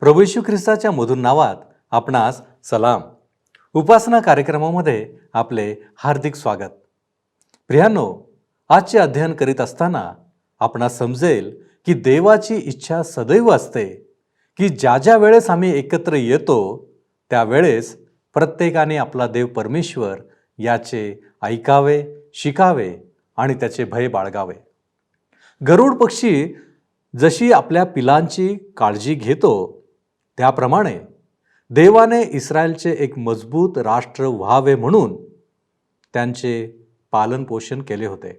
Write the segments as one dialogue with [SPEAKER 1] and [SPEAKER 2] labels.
[SPEAKER 1] प्रभू येशू ख्रिस्ताच्या मधुर नावात आपणास सलाम. उपासना कार्यक्रमामध्ये आपले हार्दिक स्वागत. प्रियांनो, आजचे अध्ययन करीत असताना आपणास समजेल की देवाची इच्छा सदैव असते की ज्या ज्या वेळेस आम्ही एकत्र येतो त्यावेळेस प्रत्येकाने आपला देव परमेश्वर याचे ऐकावे, शिकावे आणि त्याचे भय बाळगावे. गरुड पक्षी जशी आपल्या पिलांची काळजी घेतो त्याप्रमाणे देवाने इस्रायलचे एक मजबूत राष्ट्र व्हावे म्हणून त्यांचे पालनपोषण केले होते.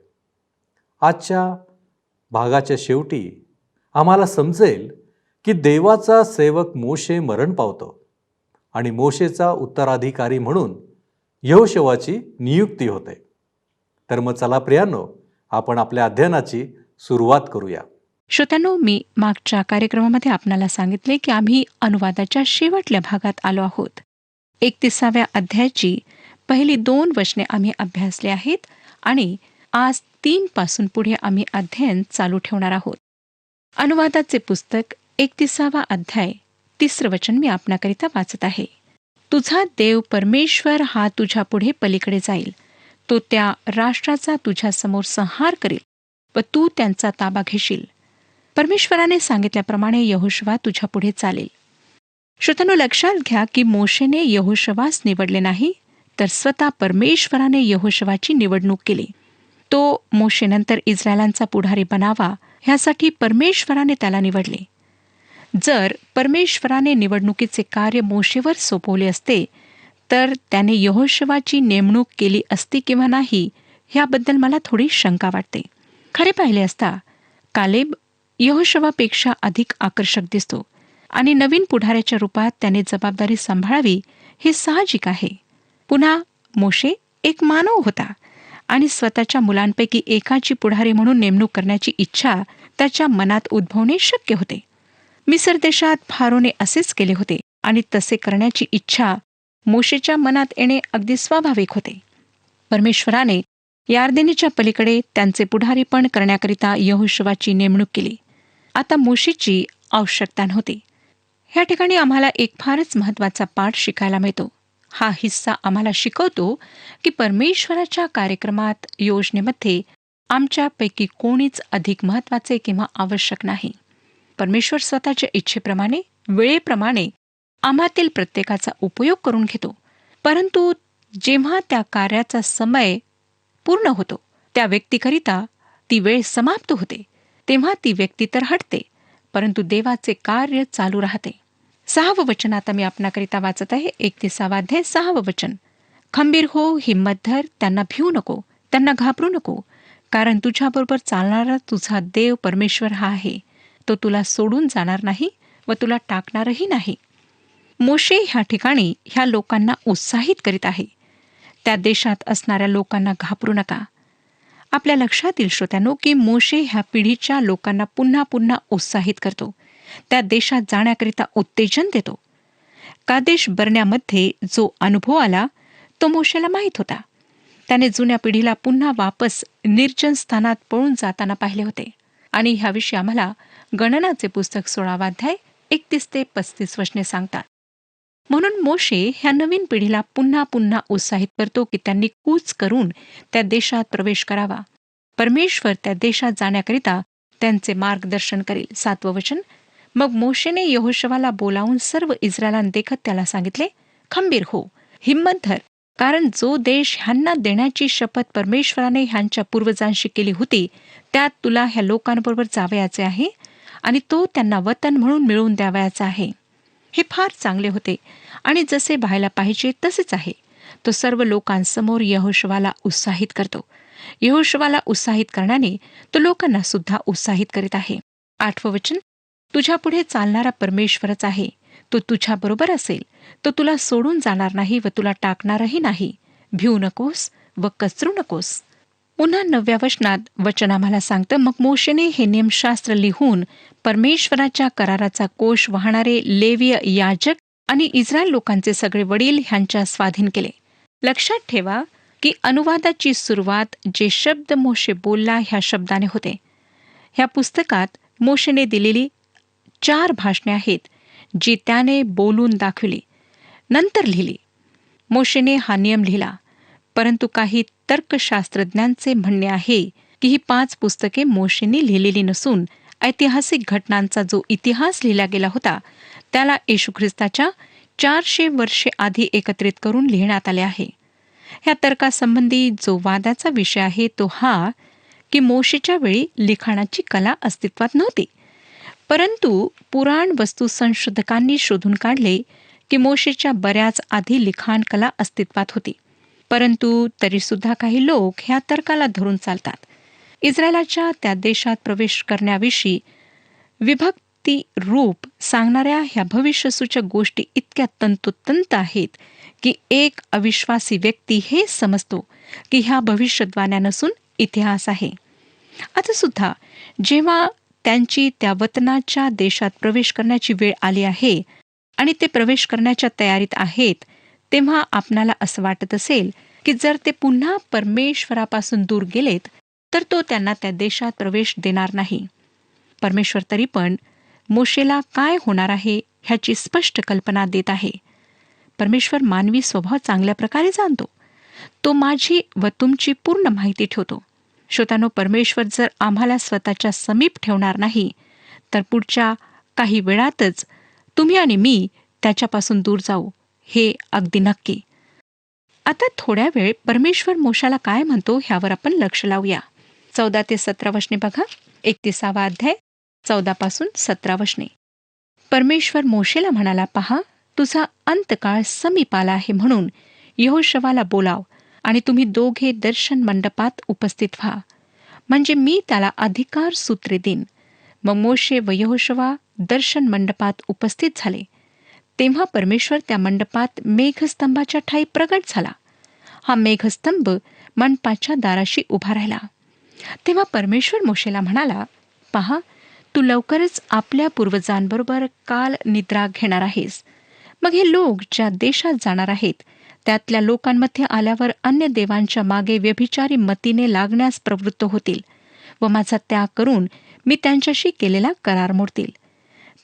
[SPEAKER 1] आजच्या भागाच्या शेवटी आम्हाला समजेल की देवाचा सेवक मोशे मरण पावतो आणि मोशेचा उत्तराधिकारी म्हणून यहोशुवाची नियुक्ती होते. तर मग चला प्रियांनो, आपण आपल्या अध्ययनाची सुरुवात करूया.
[SPEAKER 2] श्रोत्यांनो, मी मागच्या कार्यक्रमामध्ये आपणाला सांगितले की आम्ही अनुवादाच्या शेवटल्या भागात आलो आहोत. 31व्या अध्यायाची पहिली 2 वचने आम्ही अभ्यासले आहेत आणि आज 3 पासून पुढे आम्ही अध्ययन चालू ठेवणार आहोत. अनुवादाचे पुस्तक 31वा अध्याय 3रं वचन मी आपणाकरिता वाचत आहे. तुझा देव परमेश्वर हा तुझ्या पुढे पलीकडे जाईल. तो त्या राष्ट्राचा तुझ्या समोर संहार करील व तू त्यांचा ताबा घेशील. परमेश्वराने सांगितल्याप्रमाणे यहोशुवा तुझ्या पुढे चालेल. श्रोत्यांनो, लक्षात घ्या की मोशेने यहोशुवास निवडले नाही, तर स्वतः परमेश्वराने यहोशुवाची निवडणूक केली. तो मोशेनंतर इस्रायलांचा पुढारी बनावा ह्यासाठी परमेश्वराने त्याला निवडले. जर परमेश्वराने निवडणुकीचे कार्य मोशेवर सोपवले असते तर त्याने यहोशुवाची नेमणूक केली असती किंवा नाही ह्याबद्दल मला थोडी शंका वाटते. खरे पाहिले असता कालेब यहोशुवापेक्षा अधिक आकर्षक दिसतो आणि नवीन पुढाऱ्याच्या रूपात त्याने जबाबदारी सांभाळावी हे साहजिक आहे. पुन्हा मोशे एक मानव होता आणि स्वतःच्या मुलांपैकी एकाची पुढारी म्हणून नेमणूक करण्याची इच्छा त्याच्या मनात उद्भवणे शक्य होते. मिस्र देशात फारोने असेच केले होते आणि तसे करण्याची इच्छा मोशेच्या मनात येणे अगदी स्वाभाविक होते. परमेश्वराने यार्देनीच्या पलीकडे त्यांचे पुढारीपण करण्याकरिता यहोशुवाची नेमणूक केली. आता मोशेची आवश्यकता नव्हती. ह्या ठिकाणी आम्हाला एक फारच महत्त्वाचा पाठ शिकायला मिळतो. हा हिस्सा आम्हाला शिकवतो की परमेश्वराच्या कार्यक्रमात, योजनेमध्ये आमच्यापैकी कोणीच अधिक महत्त्वाचे किंवा आवश्यक नाही. परमेश्वर स्वतःच्या इच्छेप्रमाणे, वेळेप्रमाणे आम्हातील प्रत्येकाचा उपयोग करून घेतो. परंतु जेव्हा त्या कार्याचा समय पूर्ण होतो, त्या व्यक्तीकरिता ती वेळ समाप्त होते, तेव्हा ती व्यक्ती तर हटते, परंतु देवाचे कार्य चालू राहते. 6वं वचन आता मी आपणाकरिता वाचत आहे. 31वा अध्याय 6वं वचन. खंबीर हो, हिम्मत धर, त्यांना भिवू नको, त्यांना घाबरू नको, कारण तुझ्याबरोबर चालणारा तुझा देव परमेश्वर हा आहे. तो तुला सोडून जाणार नाही व तुला टाकणारही नाही. मोशे ह्या ठिकाणी ह्या लोकांना उत्साहित करीत आहे. त्या देशात असणाऱ्या लोकांना घाबरू नका. आपल्या लक्षात येईल श्रोत्यांनो की मोशे ह्या पिढीच्या लोकांना पुन्हा पुन्हा उत्साहित करतो. त्या देशात जाण्याकरिता उत्तेजन देतो. कादेश बर्न्यामध्ये जो अनुभव आला तो मोशेला माहीत होता. त्याने जुन्या पिढीला पुन्हा वापस निर्जन स्थानात पळून जाताना पाहिले होते आणि ह्याविषयी आम्हाला गणनाचे पुस्तक 16वा अध्याय 31 ते 35 वचने सांगतात. म्हणून मोशे ह्या नवीन पिढीला पुन्हा पुन्हा उत्साहित करतो की त्यांनी कूच करून त्या देशात प्रवेश करावा. परमेश्वर त्या देशात जाण्याकरिता त्यांचे मार्गदर्शन करेल. 7वं वचन. मग मोशेने यहोशुवाला बोलावून सर्व इस्रायलांदेखत त्याला सांगितले, खंबीर हो, हिम्मत धर, कारण जो देश ह्यांना देण्याची शपथ परमेश्वराने ह्यांच्या पूर्वजांशी केली होती त्यात तुला ह्या लोकांबरोबर जावयाचे आहे आणि तो त्यांना वतन म्हणून मिळवून द्यावयाचा आहे. हे फार चांगले होते आणि जसे पाहायला पाहिजे तसेच आहे. तो सर्व लोकांसमोर यहोशुवाला उत्साहित करतो. यहोशुवाला उत्साहित करण्याने तो लोकांना सुद्धा उत्साहित करीत आहे. 8वं वचन. तुझ्या पुढे चालणारा परमेश्वरच आहे. तो तुझ्या बरोबर असेल. तो तुला सोडून जाणार नाही व तुला टाकणारही नाही. भिवू नकोस व कचरू नकोस. पुन्हा 9व्या वचनात वचन आम्हाला सांगतं, मग मोशेने हे नियमशास्त्र लिहून परमेश्वराच्या कराराचा कोश वाहणारे लेवीय याजक आणि इस्रायल लोकांचे सगळे वडील ह्यांच्या स्वाधीन केले. लक्षात ठेवा की अनुवादाची सुरुवात जे शब्द मोशे बोलला ह्या शब्दाने होते. ह्या पुस्तकात मोशेने दिलेली 4 भाषणे आहेत जी त्याने बोलून दाखवली, नंतर लिहिली. मोशेने हा नियम लिहिला, परंतु काही तर्कशास्त्रज्ञांचे म्हणणे आहे की ही 5 पुस्तके मोशेने लिहिलेली नसून ऐतिहासिक घटनांचा जो इतिहास लिहिला गेला होता त्याला येशू ख्रिस्ताच्या 400 वर्षे आधी एकत्रित करून लिहिण्यात आले आहे. ह्या तर्कासंबंधी जो वादाचा विषय आहे तो हा की मोशेच्या वेळी लिखाणाची कला अस्तित्वात नव्हती, परंतु पुराण वस्तू संशोधकांनी शोधून काढले की मोशेच्या बऱ्याच आधी लिखाण कला अस्तित्वात होती. परंतु तरीसुद्धा काही लोक ह्या तर्काला धरून चालतात. इस्रायलाच्या त्या देशात प्रवेश करण्याविषयी विभक्ती रूप सांगणाऱ्या ह्या भविष्यसूचक गोष्टी इतक्या तंतोतंत आहेत की एक अविश्वासी व्यक्ती हे समजतो की ह्या भविष्यद्वाण्या नसून इतिहास आहे. आता सुद्धा जेव्हा त्यांची त्या वतनाच्या देशात प्रवेश करण्याची वेळ आली आहे आणि ते प्रवेश करण्याच्या तयारीत आहेत, तेव्हा आपणाला असं वाटत असेल की जर ते पुन्हा परमेश्वरापासून दूर गेलेत तर तो त्यांना त्या देशात प्रवेश देणार नाही. परमेश्वर तरी पण मोशेला काय होणार आहे ह्याची स्पष्ट कल्पना देत आहे. परमेश्वर मानवी स्वभाव चांगल्या प्रकारे जाणतो. तो माझी व तुमची पूर्ण माहिती ठेवतो. श्रोतांनो, परमेश्वर जर आम्हाला स्वतःच्या समीप ठेवणार नाही तर पुढच्या काही वेळातच तुम्ही आणि मी त्याच्यापासून दूर जाऊ, हे अगदी नक्की. आता थोड्या वेळ परमेश्वर मोशाला काय म्हणतो ह्यावर आपण लक्ष लावूया. 14 ते 17 वचने बघा. 31 अध्याय 14 पासून 17 वचने. परमेश्वर मोशेला म्हणाला, पहा, तुझा अंतकाळ समीप आला आहे, म्हणून यहोशवाला बोलाव आणि तुम्ही दोघे दर्शन मंडपात उपस्थित व्हा, म्हणजे मी त्याला अधिकार सूत्रे देईन. मग मोशे व यहोशवा दर्शन मंडपात उपस्थित झाले. तेव्हा परमेश्वर त्या मंडपात मेघस्तंभाच्या ठायी प्रगट झाला. हा मेघस्तंभ मंडपाच्या दाराशी उभा राहिला. तेव्हा परमेश्वर मोशेला म्हणाला, पहा, तू लवकरच आपल्या पूर्वजांबरोबर काल निद्रा घेणार आहेस. मग हे लोक ज्या देशात जाणार आहेत त्यातल्या लोकांमध्ये आल्यावर अन्य देवांच्या मागे व्यभिचारी मतीने लागण्यास प्रवृत्त होतील व माझा त्याग करून मी त्यांच्याशी केलेला करार मोडतील.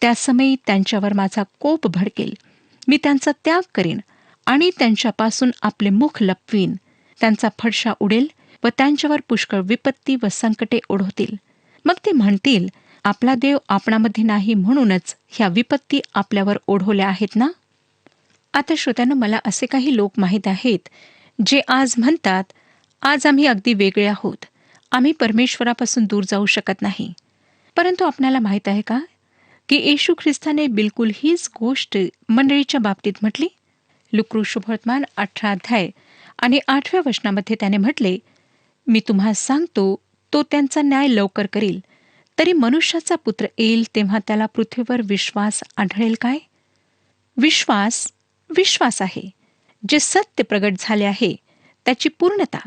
[SPEAKER 2] त्या समयी त्यांच्यावर माझा कोप भडकेल. मी त्यांचा त्याग करीन आणि त्यांच्यापासून आपले मुख लपवीन. त्यांचा फडशा उडेल व त्यांच्यावर पुष्कळ विपत्ती व संकटे ओढवतील. मग ते म्हणतील, आपला देव आपणामध्ये नाही, म्हणूनच ह्या विपत्ती आपल्यावर ओढवल्या आहेत ना. आता श्रोत्यांनो, मला असे काही लोक माहीत आहेत जे आज म्हणतात, आज आम्ही अगदी वेगळे आहोत, आम्ही परमेश्वरापासून दूर जाऊ शकत नाही. परंतु आपणाला माहीत आहे का की येशू ख्रिस्ताने बिलकुल हीच गोष्ट मंडळीच्या बाबतीत म्हटली. लुका शुभवर्तमान 18 अध्याय आणि 8व्या वचनामध्ये त्याने म्हटले, मी तुम्हाला सांगतो, तो त्यांचा न्याय लवकर करील. तरी मनुष्याचा पुत्र येईल तेव्हा त्याला पृथ्वीवर विश्वास आढळेल काय. विश्वास आहे जे सत्य प्रगट झाले आहे त्याची पूर्णता.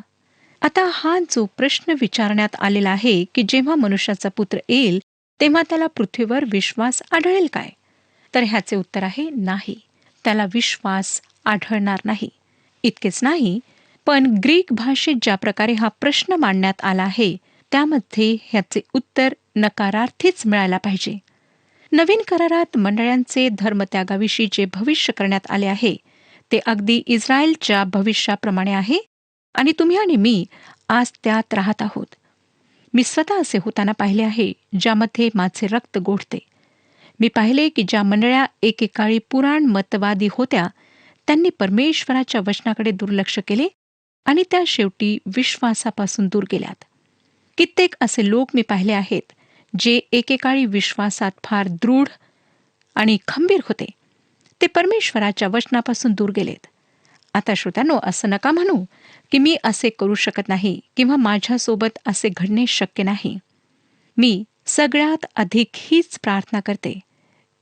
[SPEAKER 2] आता हा जो प्रश्न विचारण्यात आलेला आहे की जेव्हा मनुष्याचा पुत्र येईल तेव्हा त्याला पृथ्वीवर विश्वास आढळेल काय, तर ह्याचे उत्तर आहे नाही, त्याला विश्वास आढळणार नाही. इतकेच नाही, पण ग्रीक भाषेत ज्या प्रकारे हा प्रश्न मांडण्यात आला आहे त्यामध्ये ह्याचे उत्तर नकारार्थीच मिळायला पाहिजे. नवीन करारात मंडळांचे धर्मत्यागाविषयी जे भविष्य करण्यात आले आहे ते अगदी इस्रायलच्या भविष्याप्रमाणे आहे आणि तुम्ही आणि मी आज त्यात राहत आहोत. मी स्वतः असे होताना पाहिले आहे ज्यामध्ये माझे रक्त गोठते. मी पाहिले की ज्या मंडळ्या एकेकाळी पुराण मतवादी होत्या त्यांनी परमेश्वराच्या वचनाकडे दुर्लक्ष केले आणि त्या शेवटी विश्वासापासून दूर गेल्यात. कित्येक असे लोक मी पाहिले आहेत जे एकेकाळी विश्वासात फार दृढ आणि खंबीर होते, ते परमेश्वराच्या वचनापासून दूर गेलेत. आता श्रोत्यांनो, असं नका म्हणू की मी असे करू शकत नाही किंवा माझ्यासोबत असे घडणे शक्य नाही. मी सगळ्यात अधिक हीच प्रार्थना करते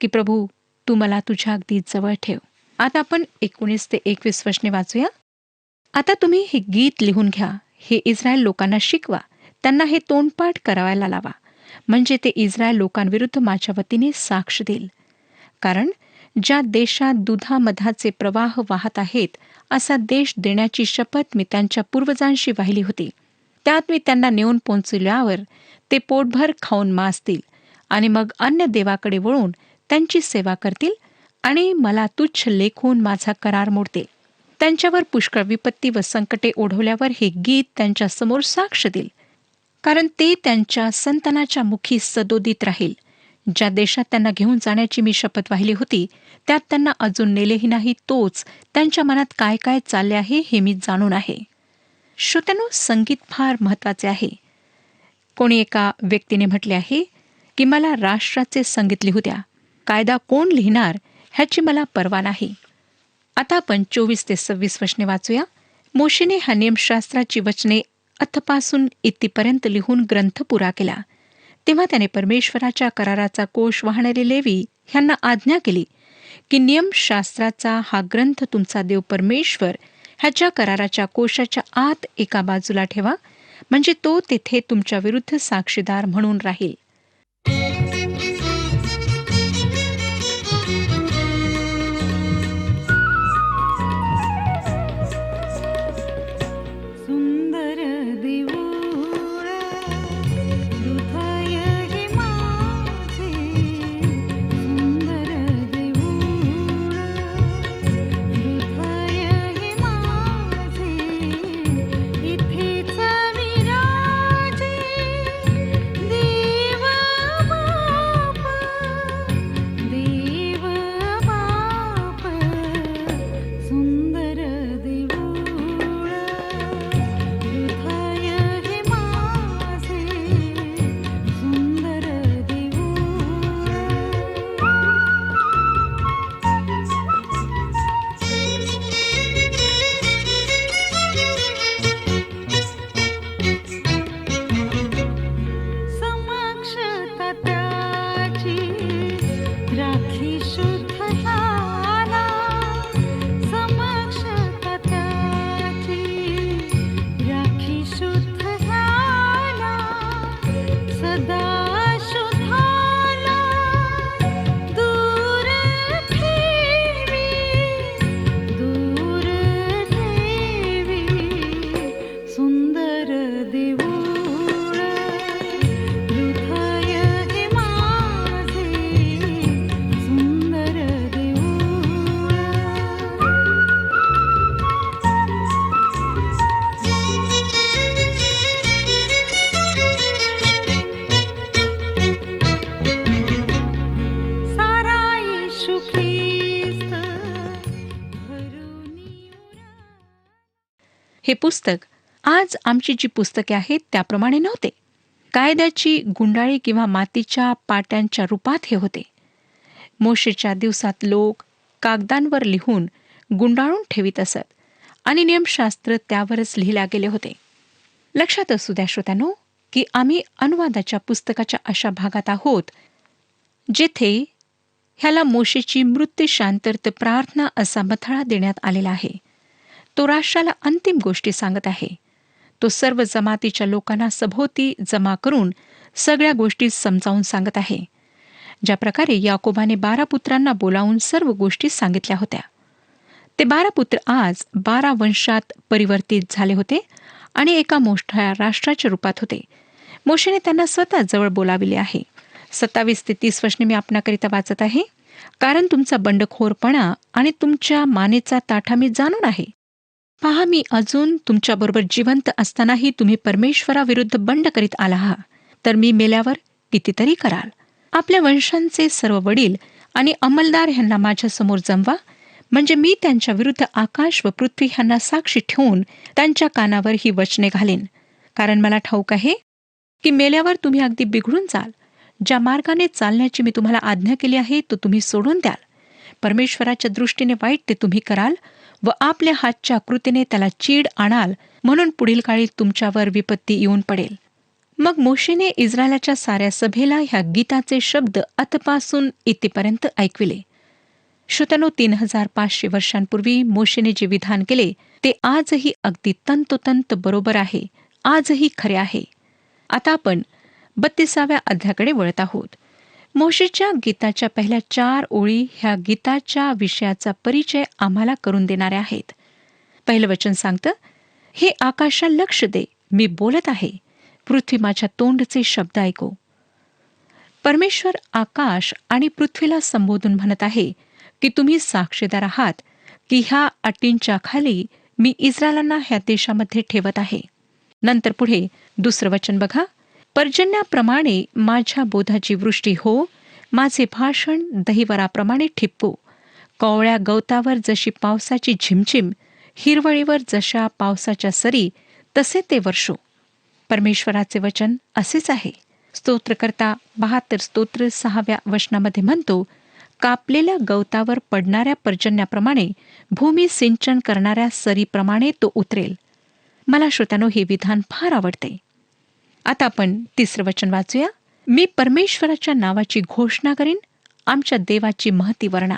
[SPEAKER 2] की प्रभू, तू मला तुझ्या अगदी जवळ ठेव. आता आपण 19 ते 21 वचने वाचूया. आता तुम्ही हे गीत लिहून घ्या, हे इस्रायल लोकांना शिकवा, त्यांना हे तोंडपाठ करायला लावा, म्हणजे ते इस्रायल लोकांविरुद्ध माझ्या वतीने साक्ष देईल. कारण ज्या देशात दुधामधाचे प्रवाह वाहत आहेत असा देश देण्याची शपथ मी त्यांच्या पूर्वजांशी वाहिली होती. त्यात मी त्यांना नेऊन पोहोचल्यावर ते पोटभर खाऊन मासतील आणि मग अन्य देवाकडे वळून त्यांची सेवा करतील आणि मला तुच्छ लेखून माझा करार मोडतील. त्यांच्यावर पुष्कळ विपत्ती व संकटे ओढवल्यावर हे गीत त्यांच्या समोर साक्ष देईल, कारण ते त्यांच्या संतानाच्या मुखी सदोदित राहील. ज्या देशात त्यांना घेऊन जाण्याची मी शपथ वाहिली होती, त्यात त्यांना अजून नेलेही नाही. तोच त्यांच्या मनात काय काय चालले आहे हे मी जाणून आहे. श्रोत्यांनो, संगीत फार महत्वाचे आहे. कोणी एका व्यक्तीने म्हटले आहे की मला राष्ट्राचे संगीत लिहू द्या, कायदा कोण लिहिणार ह्याची मला पर्वा नाही. आता आपण 24 ते 26 वचने वाचूया. मोशेने हा नियमशास्त्राची वचने अथपासून इत्तीपर्यंत लिहून ग्रंथ पुरा केला. तेव्हा त्याने परमेश्वराच्या कराराचा कोश वाहणारे लेवी ह्यांना आज्ञा केली की नियमशास्त्राचा हा ग्रंथ तुमचा देव परमेश्वर ह्याच्या कराराच्या कोशाच्या आत एका बाजूला ठेवा, म्हणजे तो तेथे तुमच्या विरुद्ध साक्षीदार म्हणून राहील.
[SPEAKER 3] सुंदर देऊळ हृदय हे माझे, सुंदर देऊळ हृदय हे माझे, इथेच विराजे देव बाप, देव बाप, सुंदर देऊळ हृदय हे माझे, सुंदर देऊळ. समक्षता त्याची राखी शुद्ध ह्याला, समक्षता त्याची राखी शुद्ध ह्याला, सदा शुद्धाला दूर ठेवी, दूर ठेवी, सुंदर देऊळ हृदय हे माझे, सुंदर देऊळ. सारा येशू ख्रिस्त भरून येऊरा.
[SPEAKER 2] हे पुस्तक आज आमची जी पुस्तके आहेत त्याप्रमाणे नव्हते. कायद्याची गुंडाळी किंवा मातीच्या पाट्यांच्या रूपात हे होते. मोशेच्या दिवसात लोक कागदांवर लिहून गुंडाळून ठेवीत असत आणि नियमशास्त्र त्यावरच लिहिल्या गेले होते. लक्षात असू द्या श्रोत्यानो की आम्ही अनुवादाच्या पुस्तकाच्या अशा भागात आहोत जेथे ह्याला मोशेची मृत्यूशांतर्त प्रार्थना असा मथळा देण्यात आलेला आहे. तो राष्ट्राला अंतिम गोष्टी सांगत आहे. तो सर्व जमातीच्या लोकांना सभोवती जमा करून सगळ्या गोष्टी समजावून सांगत आहे. ज्या प्रकारे याकोबाने 12 पुत्रांना बोलावून सर्व गोष्टी सांगितल्या होत्या. ते 12 पुत्र आज 12 वंशात परिवर्तित झाले होते आणि एका मोठ्या राष्ट्राच्या रूपात होते. मोशेने त्यांना स्वतः जवळ बोलाविले आहे. 27 ते 30 वचने मी आपणाकरिता वाचत आहे. कारण तुमचा बंडखोरपणा आणि तुमच्या मानेचा ताठा मी जाणून आहे. पहा, मी अजून तुमच्याबरोबर जिवंत असतानाही तुम्ही परमेश्वराविरुद्ध बंड करीत आला आहात, तर मी मेल्यावर कितीतरी कराल. आपल्या वंशांचे सर्व वडील आणि अंमलदार ह्यांना माझ्यासमोर जमवा, म्हणजे मी त्यांच्या विरुद्ध आकाश व पृथ्वी ह्यांना साक्षी ठेवून त्यांच्या कानावर ही वचने घालेन. कारण मला ठाऊक आहे की मेल्यावर तुम्ही अगदी बिघडून जाल. ज्या मार्गाने चालण्याची मी तुम्हाला आज्ञा केली आहे तो तुम्ही सोडून द्याल. परमेश्वराच्या दृष्टीने वाईट ते तुम्ही कराल व आपल्या हातच्या कृतीने त्याला चीड आणाल, म्हणून पुढील काळी तुमच्यावर विपत्ती येऊन पडेल. मग मोशेने इस्रायलाच्या साऱ्या सभेला ह्या गीताचे शब्द अतपासून इतीपर्यंत ऐकविले. श्रोत्यानो, 3500 वर्षांपूर्वी मोशेने जे विधान केले ते आजही अगदी तंतोतंत बरोबर आहे, आजही खरे आहे. आता आपण 32व्या अध्यायाकडे वळत आहोत. मोशेच्या गीताच्या पहिल्या 4 ओळी ह्या गीताच्या विषयाचा परिचय आम्हाला करून देणाऱ्या आहेत. पहिलं वचन सांगतं, हे आकाशा लक्ष दे, मी बोलत आहे, पृथ्वी माझ्या तोंडचे शब्द ऐको. परमेश्वर आकाश आणि पृथ्वीला संबोधून म्हणत आहे, की तुम्ही साक्षीदार आहात की ह्या अटींच्या खाली मी इस्रायलांना ह्या देशामध्ये ठेवत आहे. नंतर पुढे दुसरं वचन बघा. पर्जन्याप्रमाणे माझ्या बोधाची वृष्टी हो, माझे भाषण दहिवराप्रमाणे ठिपको. कोवळ्या गवतावर जशी पावसाची झिमझिम, हिरवळीवर जशा पावसाच्या सरी, तसे ते वर्षो. परमेश्वराचे वचन असेच आहे. स्तोत्रकर्ता 72 स्तोत्र 6व्या वचनामध्ये म्हणतो, कापलेल्या गवतावर पडणाऱ्या पर्जन्याप्रमाणे, भूमी सिंचन करणाऱ्या सरीप्रमाणे तो उतरेल. मला श्रोत्यानो हे विधान फार आवडते. आता आपण तिसरं वचन वाचूया. मी परमेश्वराच्या नावाची घोषणा करीन, आमच्या देवाची महती वर्णा.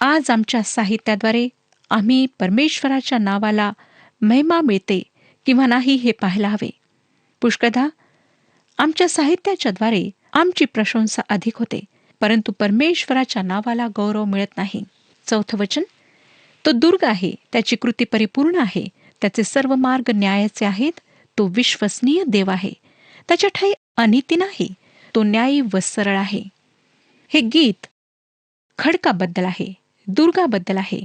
[SPEAKER 2] आज आमच्या साहित्याद्वारे आम्ही परमेश्वराच्या नावाला महिमा मिळते किंवा नाही हे पाहायला हवे. पुष्कळदा आमच्या साहित्याच्याद्वारे आमची प्रशंसा अधिक होते, परंतु परमेश्वराच्या नावाला गौरव मिळत नाही. चौथं वचन. तो दुर्ग आहे, त्याची कृती परिपूर्ण आहे, त्याचे सर्व मार्ग न्यायाचे आहेत. तो विश्वसनीय देव आहे, त्याच्या ठाई अनिती नाही, तो न्यायी व सरळ आहे. हे गीत खडकाबद्दल आहे, दुर्गाबद्दल आहे.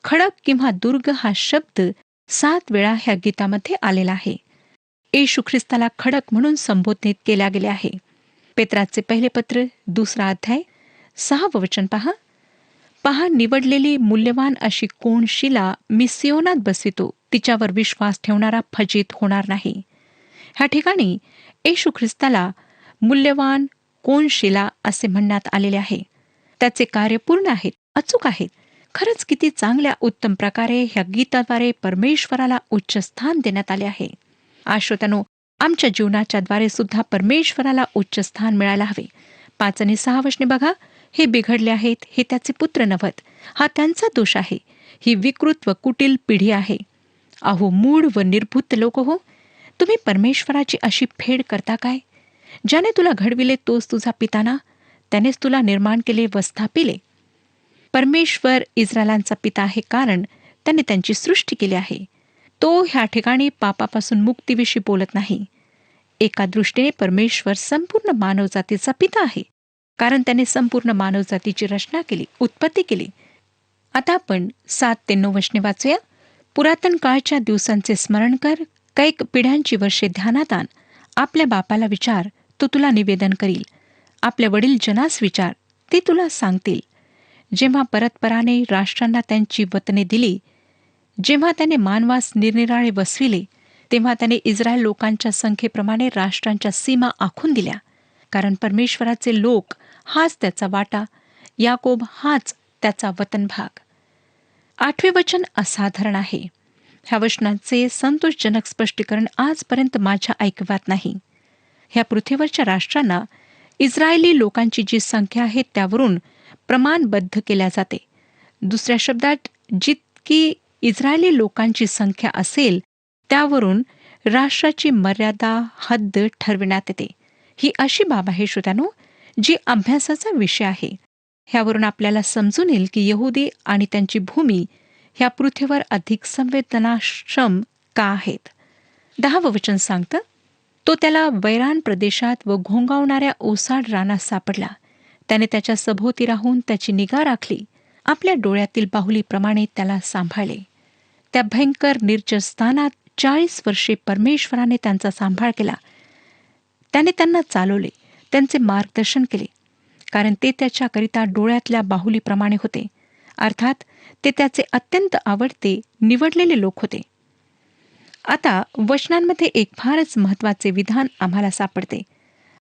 [SPEAKER 2] खडक किंवा दुर्ग हा शब्द 7 वेळा ह्या गीतामध्ये आलेला आहे. येशू ख्रिस्ताला खडक म्हणून संबोधित केल्या गेले आहे. पेत्राचे पहिले पत्र 2 अध्याय 6 वचन पहा. पहा, निवडलेली मूल्यवान अशी कोण शिला मी सियोनात बसवितो, तिच्यावर विश्वास ठेवणारा फजित होणार नाही. ह्या ठिकाणी येशू ख्रिस्ताला मूल्यवान कोण शिला असे म्हणण्यात आलेले आहे. त्याचे कार्य पूर्ण आहेत, अचूक आहेत. खरंच किती चांगल्या उत्तम प्रकारे ह्या गीताद्वारे परमेश्वराला उच्च स्थान देण्यात आले आहे. श्रोत्यानो, आमच्या जीवनाच्या द्वारे सुद्धा परमेश्वराला उच्च स्थान मिळायला हवे. 5 आणि 6 वचने बघा. हे बिघडले आहेत, हे त्याचे पुत्र नव्हत, हा त्यांचा दोष आहे. ही विकृत व कुटील पिढी आहे. अहो मूढ व निर्बुद्ध लोक हो, तुम्ही परमेश्वराची अशी फेड करता काय? ज्याने तुला घडविले तोच तुझा पिता ना, त्यानेच तुला निर्माण केले व स्थापिले. परमेश्वर इस्रायलांचा पिता आहे, कारण त्याने त्यांची सृष्टी केली आहे. तो ह्या ठिकाणी पापापासून मुक्तीविषयी बोलत नाही. एका दृष्टीने परमेश्वर संपूर्ण मानवजातीचा पिता आहे, कारण त्याने संपूर्ण मानवजातीची रचना केली, उत्पत्ती केली. आता आपण 7 ते 9 वचने वाचूया. पुरातन काळच्या दिवसांचे स्मरण कर, कैक पिढ्यांची वर्षे ध्यानात आण. आपल्या बापाला विचार, तो तुला निवेदन करील. आपल्या वडील जनास विचार, ते तुला सांगतील. जेव्हा परतपराने राष्ट्रांना त्यांची वतने दिली, जेव्हा त्याने मानवास निरनिराळे वसविले, तेव्हा त्याने इस्रायल लोकांच्या संख्येप्रमाणे राष्ट्रांच्या सीमा आखून दिल्या. कारण परमेश्वराचे लोक हाच त्याचा वाटा, याकोब हाच त्याचा वतन भाग. 8वे वचन असाधारण आहे. ह्या वचनाचे संतोषजनक स्पष्टीकरण आजपर्यंत माझ्या ऐकवात नाही. ह्या पृथ्वीवरच्या राष्ट्रांना इस्रायली लोकांची जी संख्या आहे त्यावरून प्रमाणबद्ध केल्या जाते. दुसऱ्या शब्दात, जितकी इस्रायली लोकांची संख्या असेल त्यावरून राष्ट्राची मर्यादा, हद्द ठरविण्यात येते. ही अशी बाब आहे श्रोत्यानो, जी अभ्यासाचा विषय आहे. ह्यावरून आपल्याला समजून येईल की यहुदी आणि त्यांची भूमी ह्या पृथ्वीवर अधिक संवेदनाक्षम का आहेत. 10वं वचन सांगतं, तो त्याला वैरान प्रदेशात व घोंगावणाऱ्या ओसाड रानात सापडला. त्याने त्याच्या सभोवती राहून त्याची निगा राखली. आपल्या डोळ्यातील बाहुलीप्रमाणे त्याला सांभाळले. त्या भयंकर निर्जन स्थानात 40 वर्षे परमेश्वराने त्यांचा सांभाळ केला. त्याने त्यांना चालवले, त्यांचे मार्गदर्शन केले, कारण ते त्याच्याकरिता डोळ्यातल्या बाहुलीप्रमाणे होते. अर्थात ते त्याचे अत्यंत आवडते निवडलेले लोक होते. आता वचनांमध्ये एक फारच महत्वाचे विधान आम्हाला सापडते.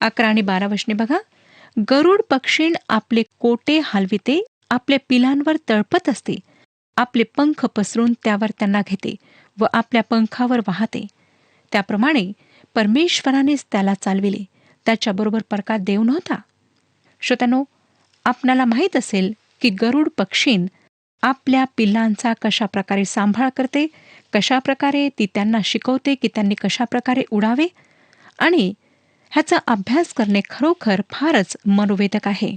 [SPEAKER 2] 11 आणि 12 वचने बघा. गरुड पक्षीण आपले कोटे हलविते, आपल्या पिलांवर तळपत असते, आपले पंख पसरून त्यावर त्यांना घेते व आपल्या पंखावर वाहते. त्याप्रमाणे परमेश्वरानेच त्याला चालविले. त्याच्याबरोबर परका देव नव्हता. श्रोत्यानो, आपणाला माहीत असेल की गरुड पक्षीण आपल्या पिल्लांचा कशा प्रकारे सांभाळ करते, कशा प्रकारे ती त्यांना शिकवते की त्यांनी कशा प्रकारे उडावे, आणि ह्याचा अभ्यास करणे खरोखर फारच मनोवेधक आहे.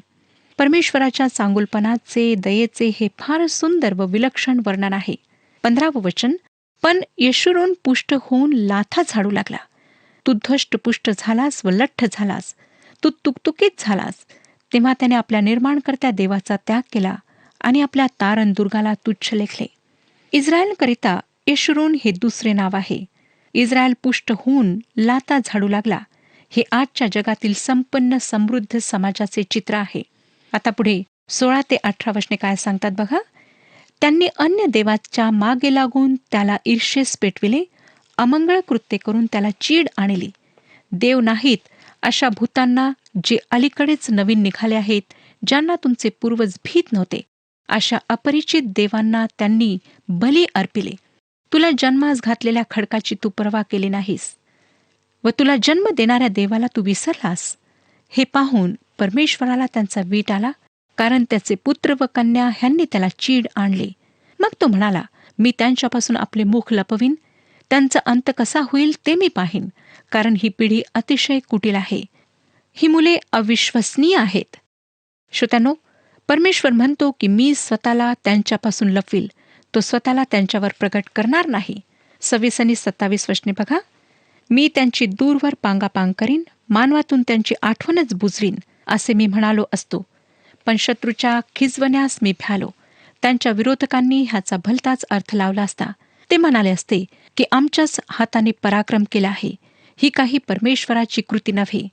[SPEAKER 2] परमेश्वराच्या चांगुलपणाचे, दयेचे हे फार सुंदर व विलक्षण वर्णन आहे. 15वं वचन. पण येशूरून पुष्ट होऊन लाथा झाडू लागला. तू धष्टपुष्ट झालास व लठ्ठ झालास, तू तुकतुकीत झालास. तेव्हा त्याने आपल्या निर्माणकर्त्या देवाचा त्याग केला आणि आपल्या तारण दुर्गाला तुच्छ लेखले. इस्रायलकरिता येशूरून हे दुसरे नाव आहे. इस्रायल पुष्ट होऊन लाता झाडू लागला. हे आजच्या जगातील संपन्न समृद्ध समाजाचे चित्र आहे. आता पुढे 16 ते 18 वचने काय सांगतात बघा. त्यांनी अन्य देवाच्या मागे लागून त्याला ईर्षेस पेटविले, अमंगळ कृत्य करून त्याला चीड आणली. देव नाहीत अशा भूतांना, जे अलीकडेच नवीन निघाले आहेत, ज्यांना तुमचे पूर्वज भीत नव्हते, अशा अपरिचित देवांना त्यांनी बली अर्पिले. तुला जन्मास घातलेल्या खडकाची तू पर्वा केली नाहीस व तुला जन्म देणाऱ्या देवाला तू विसरलास. हे पाहून परमेश्वराला त्यांचा वीट आला, कारण त्याचे पुत्र व कन्या ह्यांनी त्याला चीड आणले. मग तो म्हणाला, मी त्यांच्यापासून आपले मुख लपवीन, त्यांचा अंत कसा होईल ते मी पाहीन, कारण ही पिढी अतिशय कुटील आहे. ही मुले अविश्वसनीय आहेत. श्रोत्यांनो, परमेश्वर म्हणतो की मी स्वतःला त्यांच्यापासून लपवील. तो स्वतःला त्यांच्यावर प्रगट करणार नाही. 26 आणि 27 वचने बघा. मी त्यांची दूरवर पांगापांग करीन, मानवातून त्यांची आठवणच बुजवीन, असे मी म्हणालो असतो. पण शत्रूच्या खिजवण्यास मी भ्यालो. त्यांच्या विरोधकांनी ह्याचा भलताच अर्थ लावला असता. ते म्हणाले असते की आमच्याच हाताने पराक्रम केला आहे. ही काही परमेश्वराची कृती नव्हे.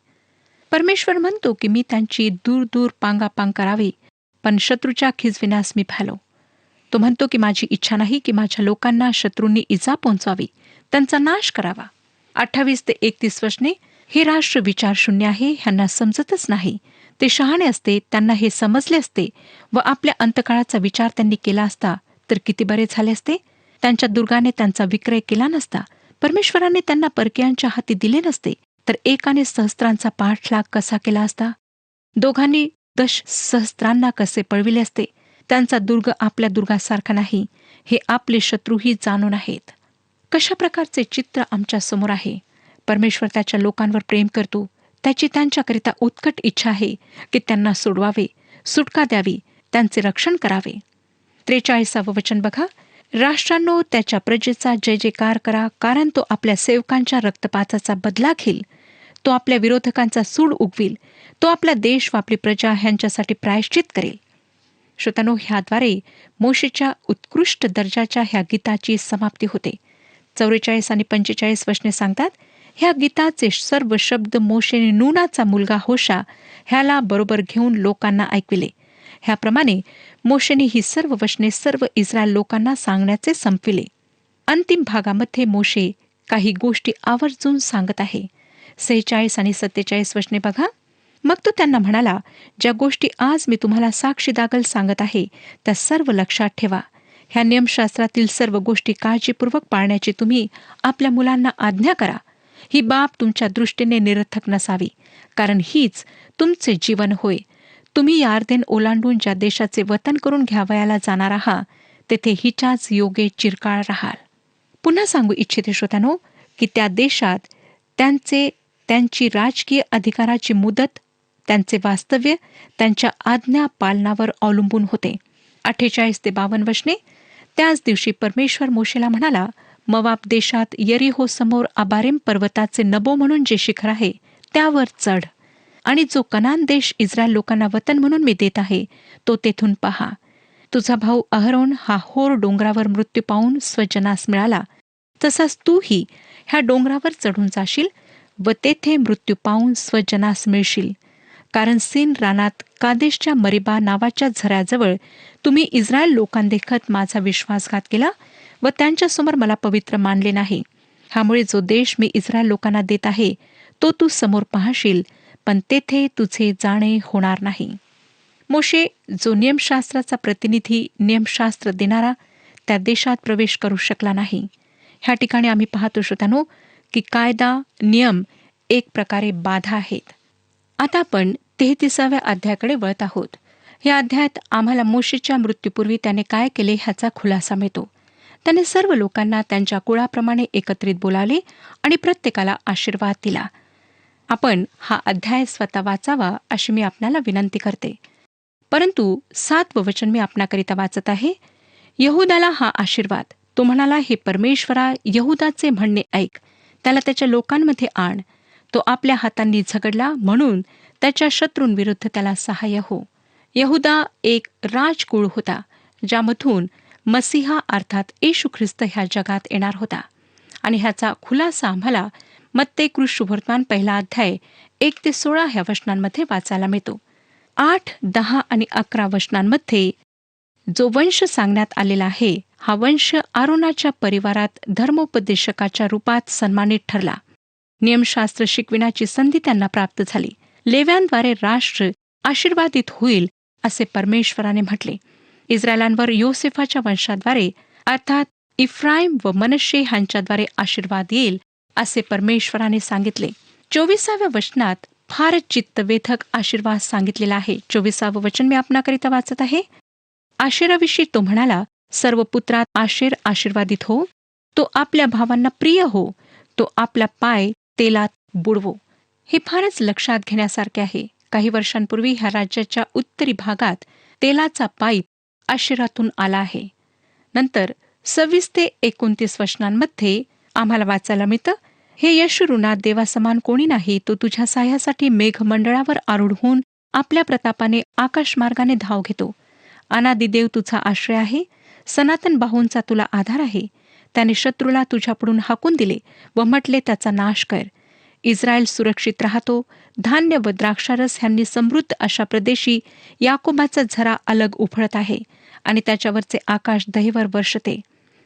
[SPEAKER 2] परमेश्वर म्हणतो की मी त्यांची दूर दूर पांगापांग करावी, पण शत्रूच्या खिजविण्यास मी भ्यालो. तो म्हणतो की माझी इच्छा नाही की माझ्या लोकांना शत्रूंनी इजा पोहोचवावी, त्यांचा नाश करावा. 28 ते 31 वचने. हे राष्ट्र विचारशून्य आहे, ह्यांना समजतच नाही. ते शहाणे असते, त्यांना हे समजले असते व आपल्या अंतकाळाचा विचार त्यांनी केला असता तर किती बरे झाले असते. त्यांच्या दुर्गाने त्यांचा विक्रय केला नसता, परमेश्वराने त्यांना परकीयांच्या हाती दिले नसते, तर एकाने सहस्त्रांचा पाठलाग कसा केला असता, दोघांनी 10 सहस्त्रांना कसे पळविले असते. त्यांचा दुर्ग आपल्या दुर्गासारखा नाही, हे आपले शत्रूही जाणून आहेत. कशा प्रकारचे चित्र आमच्या समोर आहे. परमेश्वर त्याच्या लोकांवर प्रेम करतो. त्याची त्यांच्याकरिता उत्कट इच्छा आहे की त्यांना सोडवावे, सुटका द्यावी, त्यांचे रक्षण करावे. 43 वचन बघा. राष्ट्रांनो, त्याच्या प्रजेचा जय जयकार करा, कारण तो आपल्या सेवकांच्या रक्तपाताचा बदला घेईल. तो आपल्या विरोधकांचा सूड उगविल. तो आपला देश व आपली प्रजा ह्यांच्यासाठी प्रायश्चित करेल. श्रोत्यांनो, ह्याद्वारे मोशेच्या उत्कृष्ट दर्जाच्या ह्या गीताची समाप्ती होते. 44 आणि 45 वचने सांगतात. ह्या गीताचे सर्व शब्द मोशेने नूनाचा मुलगा होशा ह्याला बरोबर घेऊन लोकांना ऐकविले. ह्याप्रमाणे मोशेने ही सर्व वचने सर्व इस्रायल लोकांना सांगण्याचे संपविले. अंतिम भागामध्ये मोशे काही गोष्टी आवर्जून सांगत आहे. 46 आणि 47 वचने बघा. मग तो त्यांना म्हणाला, ज्या गोष्टी आज मी तुम्हाला साक्षीदाखल सांगत आहे त्या सर्व लक्षात ठेवा. ह्या नियमशास्त्रातील सर्व गोष्टी काळजीपूर्वक पाळण्याची तुम्ही आपल्या मुलांना आज्ञा करा. ही बाब तुमच्या दृष्टीने निरर्थक नसावी, कारण हीच तुमचे जीवन होय. तुम्ही यार्देन ओलांडून ज्या देशाचे वतन करून घ्यावयाला जाणार आहात, तेथे हिच्याच योगे चिरकाळ राहाल. पुन्हा सांगू इच्छिते श्रोत्यानो की त्या देशात त्यांची राजकीय अधिकाराची मुदत, त्यांचे वास्तव्य त्यांच्या आज्ञा पालनावर अवलंबून होते. 48 ते 52 वचने. त्याच दिवशी परमेश्वर मोशेला म्हणाला, मोवाब देशात यरीहो समोर अबारीम पर्वताचे नबो म्हणून जे शिखर आहे त्यावर चढ, आणि जो कनान देश इस्रायल लोकांना वतन म्हणून मी देत आहे तो तेथून पहा. तुझा भाऊ अहरोन हा होर डोंगरावर मृत्यू पावून स्वजनास मिळाला, तसाच तूही ह्या डोंगरावर चढून जाशील व तेथे मृत्यू पावून स्वजनास मिळशील. कारण सीन रानात कादेशच्या मरिबा नावाच्या झऱ्याजवळ तुम्ही इस्रायल लोकांदेखत माझा विश्वासघात केला व त्यांच्यासमोर मला पवित्र मानले नाही. ह्यामुळे जो देश मी इस्रायल लोकांना देत आहे तो तू समोर पाहशील, पण तेथे तुझे जाणे होणार नाही. मोशे, जो नियमशास्त्राचा प्रतिनिधी, नियमशास्त्र देणारा, त्या देशात प्रवेश करू शकला नाही. ह्या ठिकाणी आम्ही पाहतो श्रोत्यानो की कायदा, नियम एक प्रकारे बाधा आहेत. आता आपण 33व्या अध्यायाकडे वळत आहोत. या अध्यायात आम्हाला मोशेच्या मृत्यूपूर्वी त्याने काय केले ह्याचा खुलासा मिळतो. त्याने सर्व लोकांना त्यांच्या कुळाप्रमाणे एकत्रित बोलावले आणि प्रत्येकाला आशीर्वाद दिला. आपण हा अध्याय स्वतः वाचावा अशी मी आपल्याला विनंती करते. परंतु 7वं वचन मी आपणाकरिता वाचत आहे. यहूदाला हा आशीर्वाद. तो म्हणाला, हे परमेश्वरा, यहूदाचे म्हणणे ऐक, त्याला त्याच्या लोकांमध्ये आण. तो आपल्या हातांनी झगडला, म्हणून त्याच्या शत्रूंविरुद्ध त्याला सहाय्य हो. यहुदा एक राजकुळ होता, ज्यामधून मसीहा अर्थात येशू ख्रिस्त ह्या जगात येणार होता. आणि ह्याचा खुलासा आम्हाला मत्ते शुभवर्तमान 1 अध्याय 1 ते 16 ह्या वचनांमध्ये वाचायला मिळतो. 8, 10 आणि 11 वचनांमध्ये जो वंश सांगण्यात आलेला आहे, हा वंश आरोनाच्या परिवारात धर्मोपदेशकाच्या रूपात सन्मानित ठरला. नियमशास्त्र शिकविण्याची संधी त्यांना प्राप्त झाली. लेव्यांद्वारे राष्ट्र आशीर्वादित होईल असे परमेश्वराने म्हटले. इस्रायलांवर योसेफाच्या वंशाद्वारे अर्थात इफ्राईम व मनश्शे ह्यांच्याद्वारे आशीर्वाद येईल असे परमेश्वराने सांगितले. 24व्या वचनात फारच चित्तवेधक आशीर्वाद सांगितलेला आहे. 24वं वचन मी आपणाकरिता वाचत आहे. आशेराविषयी तो म्हणाला, सर्व पुत्रात आशेर आशीर्वादित हो, तो आपल्या भावांना प्रिय हो, तो आपला पाय तेलात बुडवो. हे फारच लक्षात घेण्यासारखे आहे. काही वर्षांपूर्वी ह्या राज्याच्या उत्तरी भागात तेलाचा पाईप आशेरातून आला आहे. नंतर 26 ते 29 वचनांमध्ये आम्हाला वाचायला मिळतं, हे यशुरूना देवासमान कोणी नाही, तो तुझ्या साह्यासाठी मेघमंडळावर आरूढ होऊन आपल्या प्रतापाने आकाशमार्गाने धाव घेतो. अनादिदेव तुझा आश्रय आहे, सनातन बाहूंचा तुला आधार आहे. त्याने शत्रूला तुझ्याकडून हाकून दिले व म्हटले, त्याचा नाश कर. इस्रायल सुरक्षित राहतो. धान्य व द्राक्षारस ह्यांनी समृद्ध अशा प्रदेशी याकोबाचा झरा अलग उफळत आहे आणि त्याच्यावरचे आकाश दहीवर वर्षते.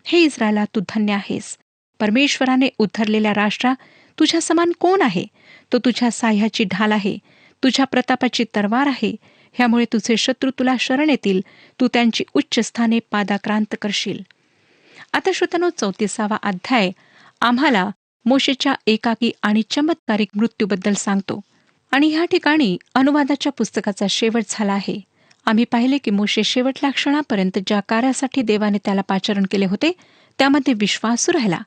[SPEAKER 2] हे इस्रायला, तू धन्य आहेस. परमेश्वराने उद्धरलेल्या राष्ट्रा, तुझ्या समान कोण आहे? तो तुझ्या साह्याची ढाल आहे, तुझ्या प्रतापाची तरवार आहे. ह्यामुळे तुझे शत्रू तुला शरण येतील, तू त्यांची उच्च स्थाने पादाक्रांत करशील. आता श्रोत्यानो, 34वा अध्याय आम्हाला मोशेच्या एकाकी आणि चमत्कारिक मृत्यूबद्दल सांगतो. आणि ह्या ठिकाणी अनुवादाच्या पुस्तकाचा शेवट झाला आहे. आम्ही पाहिले की मोशे शेवटल्या क्षणापर्यंत ज्या कार्यासाठी देवाने त्याला पाचारण केले होते त्यामध्ये विश्वासू राहिला.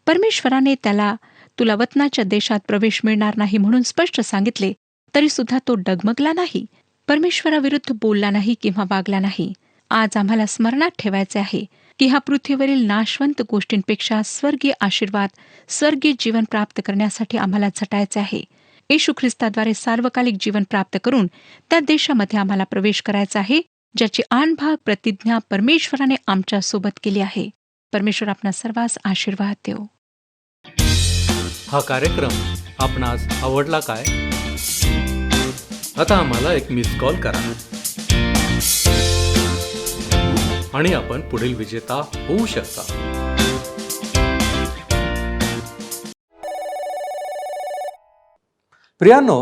[SPEAKER 2] परमेश्वराने त्याला तुला वतनाच्या देशात प्रवेश मिळणार नाही म्हणून स्पष्ट सांगितले, तरी सुद्धा तो डगमगला नाही, परमेश्वराविरुद्ध बोलला नाही किंवा वागला नाही. आज आम्हाला स्मरणात ठेवायचे आहे की ह्या पृथ्वीवरील नाशवंत गोष्टींपेक्षा स्वर्गीय आशीर्वाद, स्वर्गीय जीवन प्राप्त करण्यासाठी आम्हाला झटायचे आहे. येशू ख्रिस्ताद्वारे सार्वकालिक जीवन प्राप्त करून त्या देशामध्ये आम्हाला प्रवेश करायचा आहे, ज्याची आणभाग प्रतिज्ञा परमेश्वराने आमच्या सोबत केली आहे. परमेश्वर आपणा सर्वांस आशीर्वाद देव.
[SPEAKER 1] हा कार्यक्रम आपणास आवडला काय? आता आम्हाला एक मिस कॉल करा आणि आपण पुढील विजेता होऊ शकता. प्रियांनो,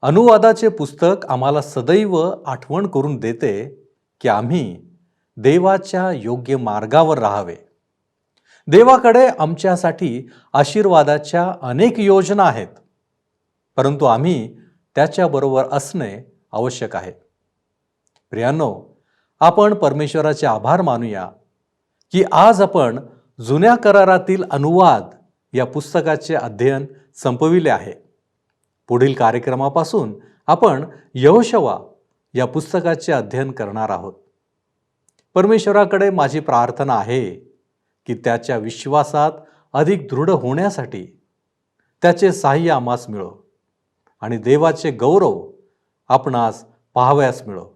[SPEAKER 1] अनुवादाचे पुस्तक आम्हाला सदैव आठवण करून देते की आम्ही देवाच्या योग्य मार्गावर राहावे. देवाकडे आमच्यासाठी आशीर्वादाच्या अनेक योजना आहेत, परंतु आम्ही त्याच्याबरोबर असणे आवश्यक आहे. प्रियांनो, आपण परमेश्वराचे आभार मानूया की आज आपण जुन्या करारातील अनुवाद या पुस्तकाचे अध्ययन संपविले आहे. पुढील कार्यक्रमापासून आपण यहोशुआ या पुस्तकाचे अध्ययन करणार आहोत. परमेश्वराकडे माझी प्रार्थना आहे की त्याच्या विश्वासात अधिक दृढ होण्यासाठी त्याचे साह्य आम्हास मिळो आणि देवाचे गौरव आपणास पाहावयास मिळो.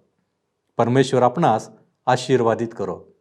[SPEAKER 1] परमेश्वर आपणास आशीर्वादित करो.